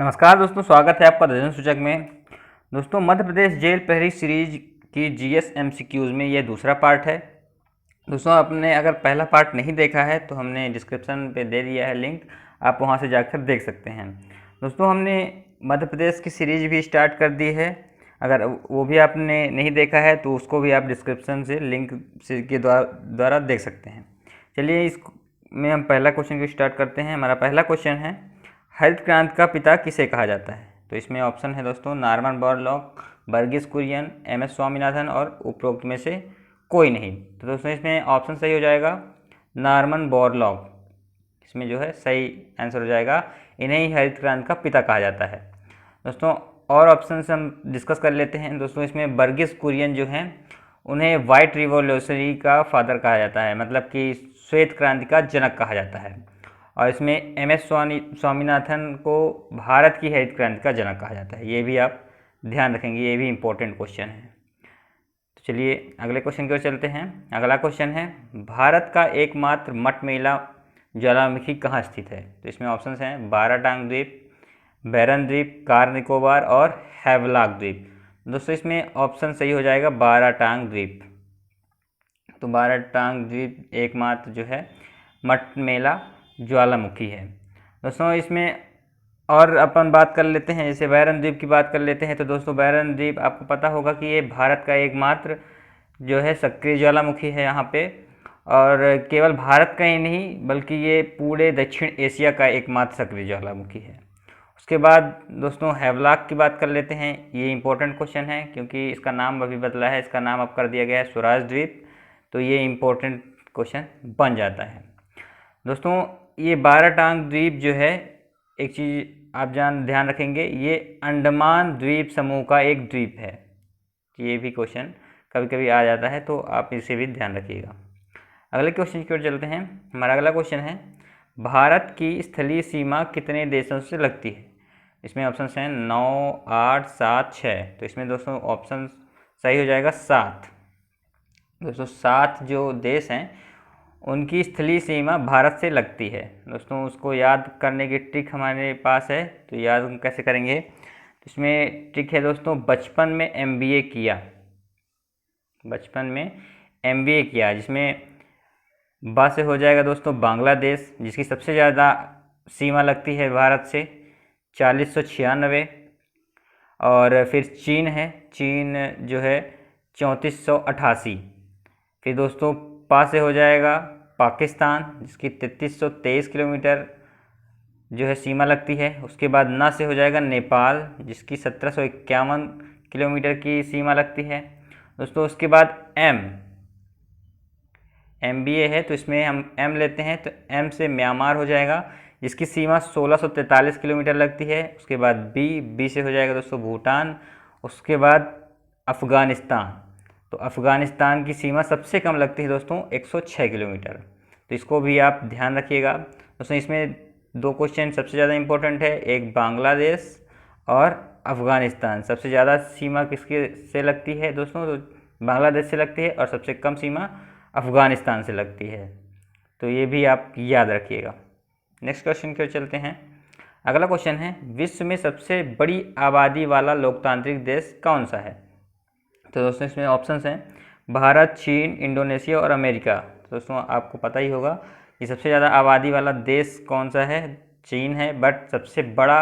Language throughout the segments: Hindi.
नमस्कार दोस्तों, स्वागत है आपका दर्जन सूचक में। दोस्तों, मध्य प्रदेश जेल प्रहरी सीरीज की जीएस एमसीक्यूज़ में ये दूसरा पार्ट है। दोस्तों, आपने अगर पहला पार्ट नहीं देखा है तो हमने डिस्क्रिप्शन पे दे दिया है लिंक, आप वहां से जाकर देख सकते हैं। दोस्तों, हमने मध्य प्रदेश की सीरीज भी स्टार्ट कर दी है। अगर वो भी आपने नहीं देखा है तो उसको भी आप डिस्क्रिप्शन से लिंक के द्वारा देख सकते हैं। चलिए, इस में हम पहला क्वेश्चन को स्टार्ट करते हैं। हमारा पहला क्वेश्चन है, हरित क्रांति का पिता किसे कहा जाता है? तो इसमें ऑप्शन है दोस्तों, Norman Borlaug, Verghese Kurien, M S. Swaminathan और उपरोक्त में से कोई नहीं। तो दोस्तों, इसमें ऑप्शन सही हो जाएगा नॉर्मन बोरलॉग। इसमें जो है सही आंसर हो जाएगा, इन्हें ही हरित क्रांति का पिता कहा जाता है। दोस्तों, और ऑप्शन हम डिस्कस कर लेते हैं। दोस्तों, इसमें वर्गीस कुरियन जो हैं उन्हें वाइट रिवॉल्यूशनरी का फादर कहा जाता है, मतलब कि श्वेत क्रांति का जनक कहा जाता है। और इसमें एम.एस. स्वामीनाथन को भारत की हरित क्रांति का जनक कहा जाता है। ये भी आप ध्यान रखेंगे, ये भी इम्पोर्टेंट क्वेश्चन है। तो चलिए अगले क्वेश्चन की ओर चलते हैं। अगला क्वेश्चन है, भारत का एकमात्र मटमैला ज्वालामुखी कहाँ स्थित है? तो इसमें ऑप्शंस हैं बाराटांग द्वीप, बैरन द्वीप, कार निकोबार और हैवलॉक द्वीप। दोस्तों, इसमें ऑप्शन सही हो जाएगा बाराटांग द्वीप। तो बाराटांग द्वीप एकमात्र जो है मटमैला ज्वालामुखी है। दोस्तों, इसमें और अपन बात कर लेते हैं, जैसे बैरन द्वीप की बात कर लेते हैं। तो दोस्तों, बैरन द्वीप आपको पता होगा कि ये भारत का एकमात्र जो है सक्रिय ज्वालामुखी है यहाँ पे, और केवल भारत का ही नहीं बल्कि ये पूरे दक्षिण एशिया का एकमात्र सक्रिय ज्वालामुखी है। उसके बाद दोस्तों, हैवलॉक की बात कर लेते हैं। ये इंपॉर्टेंट क्वेश्चन है क्योंकि इसका नाम अभी बदला है, इसका नाम अब कर दिया गया है स्वराज द्वीप। तो ये इंपॉर्टेंट क्वेश्चन बन जाता है। दोस्तों, ये बाराटांग द्वीप जो है, एक चीज़ आप ध्यान रखेंगे, ये अंडमान द्वीप समूह का एक द्वीप है। ये भी क्वेश्चन कभी कभी आ जाता है, तो आप इसे भी ध्यान रखिएगा। अगले क्वेश्चन की ओर चलते हैं। हमारा अगला क्वेश्चन है, भारत की स्थलीय सीमा कितने देशों से लगती है? इसमें ऑप्शन हैं 9, 8, 7, 6। तो इसमें दोस्तों ऑप्शन सही हो जाएगा 7। दोस्तों, 7 जो देश हैं उनकी स्थलीय सीमा भारत से लगती है। दोस्तों, उसको याद करने की ट्रिक हमारे पास है, तो याद हम कैसे करेंगे? तो इसमें ट्रिक है दोस्तों, बचपन में एमबीए किया, बचपन में एमबीए किया, जिसमें बा से हो जाएगा दोस्तों बांग्लादेश, जिसकी सबसे ज़्यादा सीमा लगती है भारत से 4096। और फिर चीन है, चीन जो है 3488। फिर दोस्तों, पा से हो जाएगा पाकिस्तान, जिसकी 3323 किलोमीटर जो है सीमा लगती है। उसके बाद ना से हो जाएगा नेपाल, जिसकी 1751 किलोमीटर की सीमा लगती है। दोस्तों, उसके बाद एम बी ए है, तो इसमें हम एम लेते हैं, तो एम से म्यांमार हो जाएगा, जिसकी सीमा 1643 किलोमीटर लगती है। उसके बाद बी से हो जाएगा दोस्तों भूटान। उसके बाद अफ़गानिस्तान, तो अफ़गानिस्तान की सीमा सबसे कम लगती है दोस्तों 106 किलोमीटर। तो इसको भी आप ध्यान रखिएगा। दोस्तों, इसमें दो क्वेश्चन सबसे ज़्यादा इम्पोर्टेंट है, एक बांग्लादेश और अफ़गानिस्तान। सबसे ज़्यादा सीमा किसके से लगती है दोस्तों? तो बांग्लादेश से लगती है, और सबसे कम सीमा अफ़गानिस्तान से लगती है। तो ये भी आप याद रखिएगा। नेक्स्ट क्वेश्चन की ओर चलते हैं। अगला क्वेश्चन है, विश्व में सबसे बड़ी आबादी वाला लोकतांत्रिक देश कौन सा है? तो दोस्तों, इसमें ऑप्शंस हैं भारत, चीन, इंडोनेशिया और अमेरिका। तो दोस्तों, आपको पता ही होगा कि सबसे ज़्यादा आबादी वाला देश कौन सा है? चीन है। बट सबसे बड़ा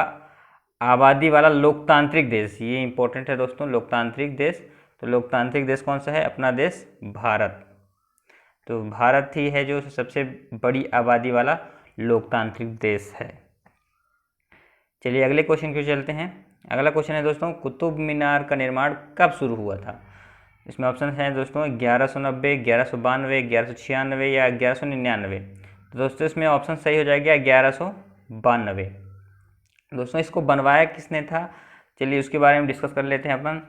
आबादी वाला लोकतांत्रिक देश, ये इंपॉर्टेंट है दोस्तों, लोकतांत्रिक देश। तो लोकतांत्रिक देश कौन सा है? अपना देश भारत। तो भारत ही है जो सबसे बड़ी आबादी वाला लोकतांत्रिक देश है। चलिए अगले क्वेश्चन की चलते हैं। अगला क्वेश्चन है दोस्तों, कुतुब मीनार का निर्माण कब शुरू हुआ था? इसमें ऑप्शन हैं दोस्तों 1190, 1192, 1196 या 1199। तो दोस्तों, इसमें ऑप्शन सही हो जाएगा 1192। दोस्तों, इसको बनवाया किसने था? चलिए उसके बारे में डिस्कस कर लेते हैं अपन।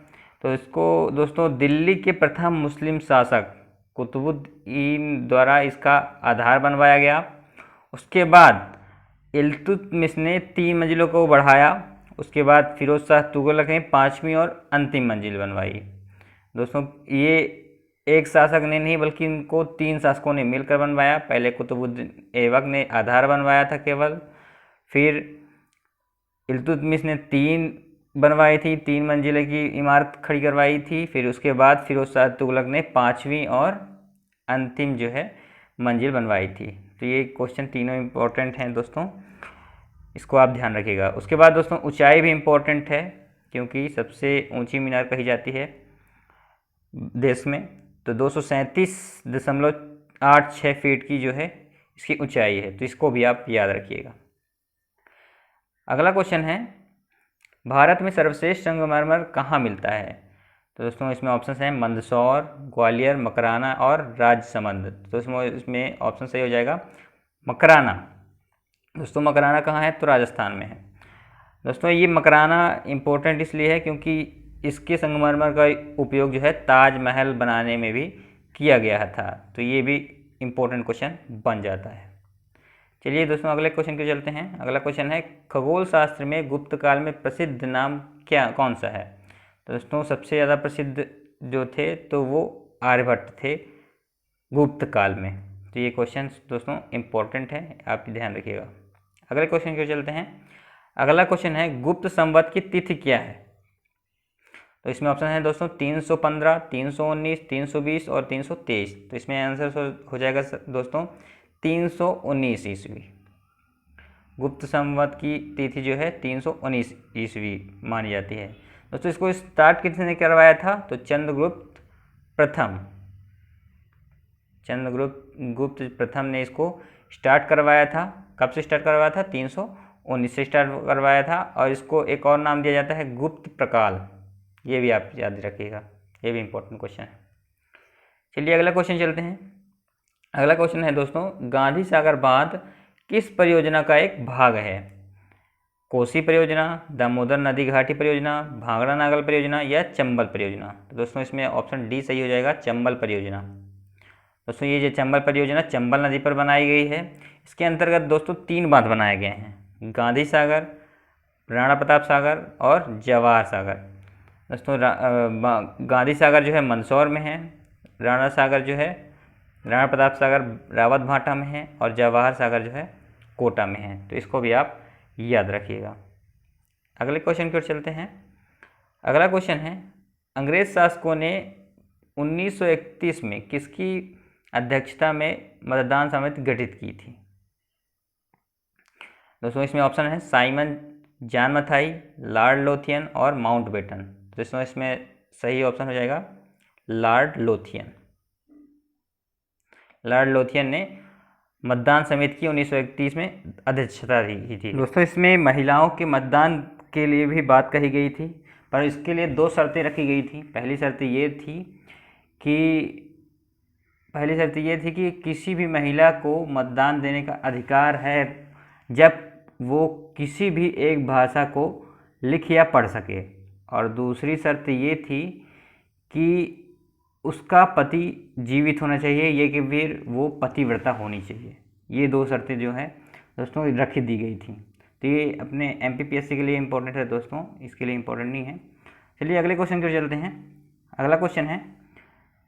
तो इसको दोस्तों दिल्ली के प्रथम मुस्लिम शासक कुतुबुद्दीन द्वारा इसका आधार बनवाया गया। उसके बाद इल्तुतमिश ने 3 मंजिलों को बढ़ाया। उसके बाद फिरोज शाह तुगलक ने 5वीं और अंतिम मंजिल बनवाई। दोस्तों, ये एक शासक ने नहीं बल्कि इनको 3 शासकों ने मिलकर बनवाया। पहले कुतुबुद्दीन ऐबक ने आधार बनवाया था केवल, फिर इल्तुतमिश ने 3 बनवाई थी, 3 मंजिले की इमारत खड़ी करवाई थी। फिर उसके बाद फिरोज शाह तुगलक ने 5वीं और अंतिम जो है मंजिल बनवाई थी। तो ये क्वेश्चन तीनों इम्पोर्टेंट हैं दोस्तों, इसको आप ध्यान रखिएगा। उसके बाद दोस्तों ऊंचाई भी इम्पोर्टेंट है, क्योंकि सबसे ऊंची मीनार कही जाती है देश में। तो 237.86 फीट की जो है इसकी ऊंचाई है, तो इसको भी आप याद रखिएगा। अगला क्वेश्चन है, भारत में सर्वश्रेष्ठ संगमरमर कहाँ मिलता है? तो दोस्तों इसमें ऑप्शन हैं मंदसौर, ग्वालियर, मकराना और राजसमंद। तो इसमें ऑप्शन सही हो जाएगा मकराना। दोस्तों मकराना कहाँ है? तो राजस्थान में है। दोस्तों ये मकराना इम्पोर्टेंट इसलिए है क्योंकि इसके संगमरमर का उपयोग जो है ताजमहल बनाने में भी किया गया था। तो ये भी इम्पोर्टेंट क्वेश्चन बन जाता है। चलिए दोस्तों अगले क्वेश्चन के चलते हैं। अगला क्वेश्चन है, खगोल शास्त्र में गुप्त काल में प्रसिद्ध नाम कौन सा है? तो दोस्तों सबसे ज़्यादा प्रसिद्ध जो थे तो वो आर्यभट्ट थे गुप्त काल में। तो ये क्वेश्चन दोस्तों इम्पोर्टेंट है, आप ध्यान रखिएगा। अगले क्वेश्चन के चलते हैं। अगला क्वेश्चन है, गुप्त संवत की तिथि क्या है? तो इसमें ऑप्शन है दोस्तों 315, 319, 320 और 323। तो इसमें आंसर हो जाएगा दोस्तों 319 ईस्वी। गुप्त संवत की तिथि जो है 319 ईस्वी मानी जाती है। दोस्तों इसको स्टार्ट किसने करवाया था? तो चंद्रगुप्त प्रथम। चंद्रगुप्त प्रथम ने इसको स्टार्ट करवाया था। कब से स्टार्ट करवाया था? 319 से स्टार्ट करवाया था। और इसको एक और नाम दिया जाता है गुप्त प्रकाल। ये भी आप याद रखिएगा, ये भी इम्पोर्टेंट क्वेश्चन है। चलिए अगला क्वेश्चन चलते हैं। अगला क्वेश्चन है दोस्तों, गांधी सागर बांध किस परियोजना का एक भाग है? कोसी परियोजना, दामोदर नदी घाटी परियोजना, भांगड़ा नागल परियोजना या चंबल परियोजना? तो दोस्तों इसमें ऑप्शन डी सही हो जाएगा, चंबल परियोजना। दोस्तों ये जो चंबल परियोजना चंबल नदी पर बनाई गई है। इसके अंतर्गत दोस्तों 3 बांध बनाए गए हैं, गांधी सागर, राणा प्रताप सागर और जवाहर सागर। दोस्तों गांधी सागर जो है मंदसौर में है, राणा सागर जो है राणा प्रताप सागर रावत भाटा में है और जवाहर सागर जो है कोटा में है। तो इसको भी आप याद रखिएगा। अगले क्वेश्चन की ओर चलते हैं। अगला क्वेश्चन है, अंग्रेज शासकों ने 1931 में किसकी अध्यक्षता में मतदान समिति गठित की थी? दोस्तों इसमें ऑप्शन है Simon John Mathai, Lord Lothian और माउंटबेटन। तो इसमें सही ऑप्शन हो जाएगा लॉर्ड लोथियन। लॉर्ड लोथियन ने मतदान समिति की 1931 में अध्यक्षता की थी। दोस्तों इसमें महिलाओं के मतदान के लिए भी बात कही गई थी, पर इसके लिए 2 शर्तें रखी गई थी। पहली शर्त ये थी कि किसी भी महिला को मतदान देने का अधिकार है जब वो किसी भी एक भाषा को लिख या पढ़ सके। और दूसरी शर्त ये थी कि उसका पति जीवित होना चाहिए, ये कि फिर वो पतिव्रता होनी चाहिए। ये 2 शर्तें जो है दोस्तों रखी दी गई थी। तो ये अपने MPPSC के लिए इम्पोर्टेंट है दोस्तों, इसके लिए इम्पोर्टेंट नहीं है। चलिए अगले क्वेश्चन की ओर चलते हैं। अगला क्वेश्चन है,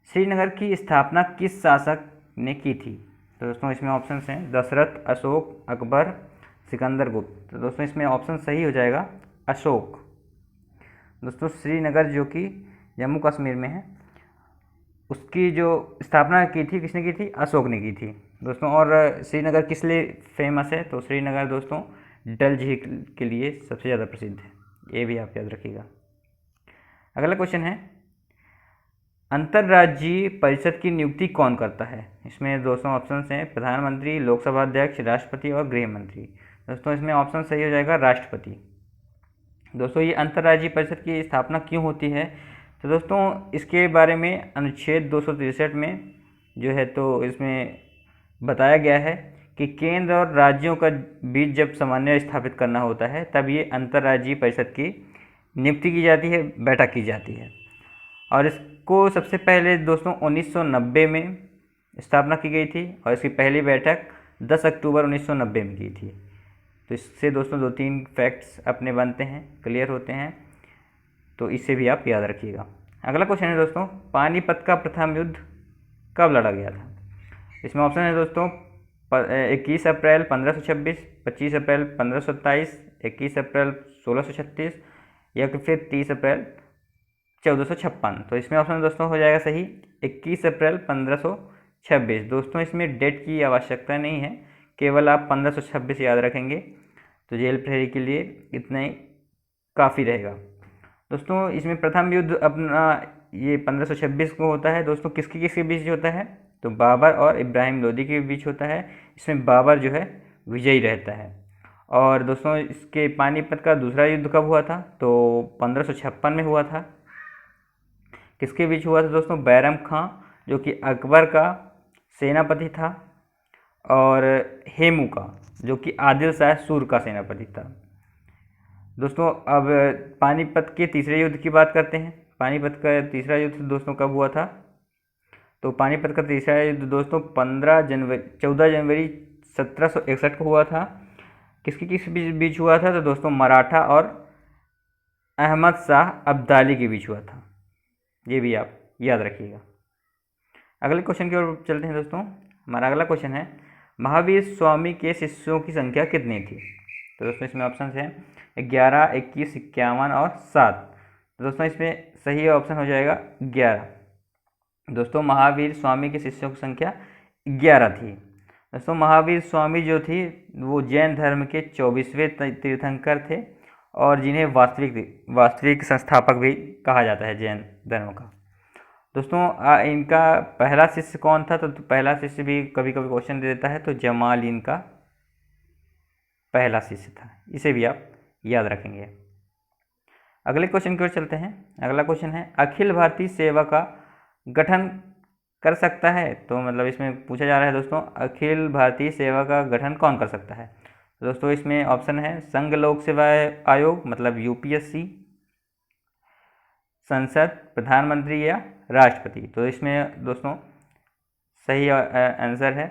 श्रीनगर की स्थापना किस शासक ने की थी? तो दोस्तों इसमें ऑप्शन हैं दशरथ, अशोक, अकबर, सिकंदर गुप्त। तो दोस्तों इसमें ऑप्शन सही हो जाएगा अशोक। दोस्तों श्रीनगर जो कि जम्मू कश्मीर में है, उसकी जो स्थापना की थी किसने की थी? अशोक ने की थी दोस्तों। और श्रीनगर किस लिए फेमस है? तो श्रीनगर दोस्तों डल झील के लिए सबसे ज़्यादा प्रसिद्ध है, ये भी आप याद रखिएगा। अगला क्वेश्चन है, अंतर्राज्यीय परिषद की नियुक्ति कौन करता है? इसमें दोस्तों ऑप्शन हैं प्रधानमंत्री, लोकसभा अध्यक्ष, राष्ट्रपति और गृह मंत्री। दोस्तों इसमें ऑप्शन सही हो जाएगा राष्ट्रपति। दोस्तों ये अंतर्राज्यीय परिषद की स्थापना क्यों होती है? तो दोस्तों इसके बारे में अनुच्छेद 263 में जो है तो इसमें बताया गया है कि केंद्र और राज्यों का बीच जब समन्वय स्थापित करना होता है तब ये अंतर्राज्यीय परिषद की नियुक्ति की जाती है, बैठक की जाती है। और इसको सबसे पहले दोस्तों 1990 में स्थापना की गई थी और इसकी पहली बैठक 10 अक्टूबर 1990 में की थी। तो इससे दोस्तों 2-3 फैक्ट्स अपने बनते हैं, क्लियर होते हैं, तो इसे भी आप याद रखिएगा। अगला क्वेश्चन है दोस्तों, पानीपत का प्रथम युद्ध कब लड़ा गया था? इसमें ऑप्शन है दोस्तों 21 अप्रैल 1526, 25 अप्रैल 1527, 21 अप्रैल 1636 या फिर 30 अप्रैल 1456। तो इसमें ऑप्शन दोस्तों हो जाएगा सही 21 अप्रैल 1526। दोस्तों इसमें डेट की आवश्यकता नहीं है, केवल आप 1526 याद रखेंगे तो जेल प्रहरी के लिए इतना ही काफ़ी रहेगा। दोस्तों इसमें प्रथम युद्ध अपना ये 1526 को होता है। दोस्तों किसके बीच होता है, तो बाबर और इब्राहिम लोदी के बीच होता है। इसमें बाबर जो है विजयी रहता है। और दोस्तों इसके पानीपत का दूसरा युद्ध कब हुआ था, तो 1556 में हुआ था। किसके बीच हुआ था दोस्तों, बैरम खां जो कि अकबर का सेनापति था, और हेमू का जो कि आदिल शाह सूर का सेनापति था। दोस्तों अब पानीपत के तीसरे युद्ध की बात करते हैं। पानीपत का तीसरा युद्ध दोस्तों कब हुआ था, तो पानीपत का तीसरा युद्ध दोस्तों 14 जनवरी 1761 को हुआ था। किस बीच हुआ था, तो दोस्तों मराठा और अहमद शाह अब्दाली के बीच हुआ था। ये भी आप याद रखिएगा। अगले क्वेश्चन की ओर चलते हैं दोस्तों। हमारा अगला क्वेश्चन है, महावीर स्वामी के शिष्यों की संख्या कितनी थी। तो दोस्तों इसमें ऑप्शन हैं 11, 21, 51 और 7। तो दोस्तों इसमें सही ऑप्शन हो जाएगा 11। दोस्तों महावीर स्वामी के शिष्यों की संख्या 11 थी। दोस्तों महावीर स्वामी जो थी वो जैन धर्म के 24वें तीर्थंकर थे, और जिन्हें वास्तविक संस्थापक भी कहा जाता है जैन धर्म का। दोस्तों इनका पहला शिष्य कौन था, तो पहला शिष्य भी कभी कभी क्वेश्चन दे देता है, तो जमाल इनका पहला शिष्य था। इसे भी आप याद रखेंगे। अगले क्वेश्चन की ओर चलते हैं। अगला क्वेश्चन है, अखिल भारतीय सेवा का गठन कर सकता है। तो मतलब इसमें पूछा जा रहा है दोस्तों, अखिल भारतीय सेवा का गठन कौन कर सकता है। तो दोस्तों इसमें ऑप्शन है संघ लोक सेवा आयोग मतलब यूपीएससी, संसद, प्रधानमंत्री या राष्ट्रपति। तो इसमें दोस्तों सही आंसर है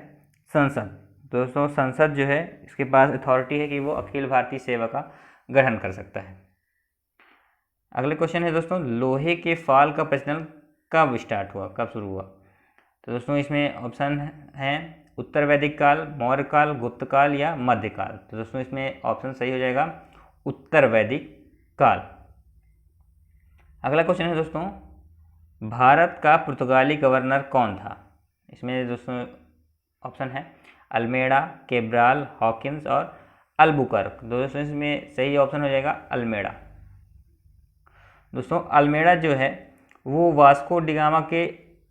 संसद। दोस्तों संसद जो है इसके पास अथॉरिटी है कि वो अखिल भारतीय सेवा का गठन कर सकता है। अगले क्वेश्चन है दोस्तों, लोहे के फाल का प्रचलन कब स्टार्ट हुआ, कब शुरू हुआ। तो दोस्तों इसमें ऑप्शन हैं उत्तर वैदिक काल, मौर्य काल, गुप्त काल या मध्यकाल। तो दोस्तों इसमें ऑप्शन सही हो जाएगा उत्तर वैदिक काल। अगला क्वेश्चन है दोस्तों, भारत का पुर्तगाली गवर्नर कौन था। इसमें दोस्तों ऑप्शन है अल्मेडा, केब्राल, हॉकिंस और अल्बुकर्क। दोस्तों इसमें सही ऑप्शन हो जाएगा अल्मेडा। दोस्तों अल्मेडा जो है वो वास्को डिगामा के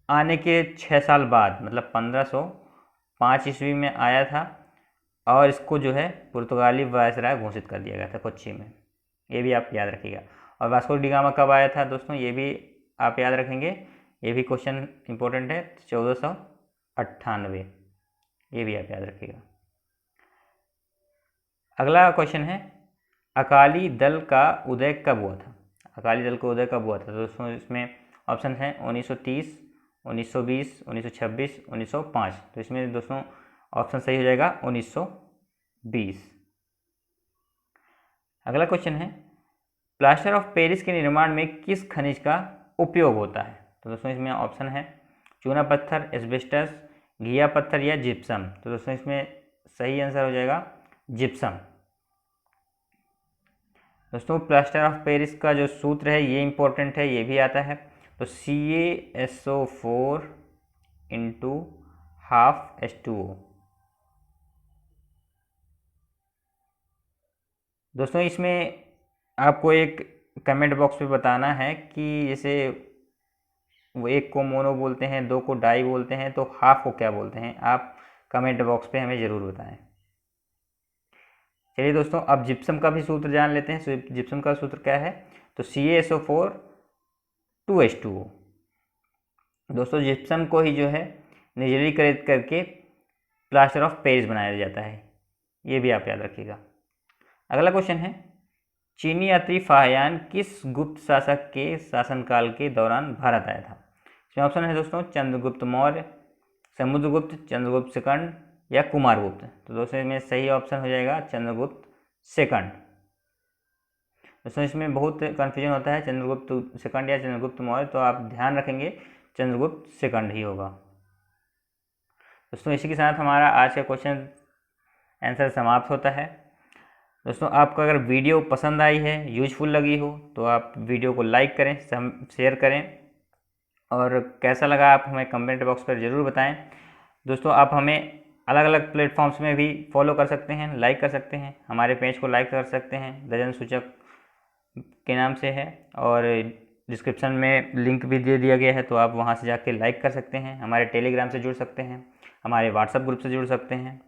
आने के 6 साल बाद मतलब 1505 ईस्वी में आया था, और इसको जो है पुर्तगाली वायसराय घोषित कर दिया गया था कोच्चि में। ये भी आप याद रखिएगा। और वास्को डिगामा कब आया था दोस्तों, ये भी आप याद रखेंगे, ये भी क्वेश्चन इंपॉर्टेंट है, 1498। ये भी आप याद रखिएगा। अगला क्वेश्चन है, अकाली दल का उदय कब हुआ था। अकाली दल का उदय कब हुआ था। तो दोस्तों इसमें ऑप्शन है 1930, 1920, 1926, 1905। तो इसमें दोस्तों ऑप्शन सही हो जाएगा 1920। अगला क्वेश्चन है, प्लास्टर ऑफ पेरिस के निर्माण में किस खनिज का उपयोग होता है। तो दोस्तों इसमें ऑप्शन है चूना पत्थर, एस्बेस्टस, घिया पत्थर या जिप्सम। तो दोस्तों इसमें सही आंसर हो जाएगा जिप्सम। दोस्तों प्लास्टर ऑफ पेरिस का जो सूत्र है ये इंपॉर्टेंट है, ये भी आता है। तो CaSO4 इंटू हाफ H2O। दोस्तों इसमें आपको एक कमेंट बॉक्स पे बताना है कि जैसे वो एक को मोनो बोलते हैं, दो को डाई बोलते हैं, तो हाफ को क्या बोलते हैं, आप कमेंट बॉक्स पे हमें ज़रूर बताएं। चलिए दोस्तों अब जिप्सम का भी सूत्र जान लेते हैं। जिप्सम का सूत्र क्या है, तो CaSO4 2H2O। दोस्तों जिप्सम को ही जो है निर्जलीकृत करके प्लास्टर ऑफ पेरिस बनाया जाता है, ये भी आप याद रखिएगा। अगला क्वेश्चन है, चीनी यात्री फाहियान किस गुप्त शासक के शासनकाल के दौरान भारत आया था। इसमें ऑप्शन है दोस्तों चंद्रगुप्त मौर्य, समुद्रगुप्त, चंद्रगुप्त सेकंड या कुमारगुप्त। तो दोस्तों इसमें सही ऑप्शन हो जाएगा चंद्रगुप्त सेकंड। दोस्तों इसमें बहुत कन्फ्यूजन होता है चंद्रगुप्त सेकंड या चंद्रगुप्त मौर्य, तो आप ध्यान रखेंगे चंद्रगुप्त सेकंड ही होगा। दोस्तों इसी के साथ हमारा आज का क्वेश्चन आंसर समाप्त होता है। दोस्तों आपको अगर वीडियो पसंद आई है, यूजफुल लगी हो, तो आप वीडियो को लाइक करें, शेयर करें, और कैसा लगा आप हमें कमेंट बॉक्स पर ज़रूर बताएं। दोस्तों आप हमें अलग अलग प्लेटफॉर्म्स में भी फॉलो कर सकते हैं, लाइक कर सकते हैं, हमारे पेज को लाइक कर सकते हैं, दर्जन सूचक के नाम से है, और डिस्क्रिप्शन में लिंक भी दे दिया गया है, तो आप वहां से जाके लाइक कर सकते हैं, हमारे टेलीग्राम से जुड़ सकते हैं, हमारे व्हाट्सएप ग्रुप से जुड़ सकते हैं।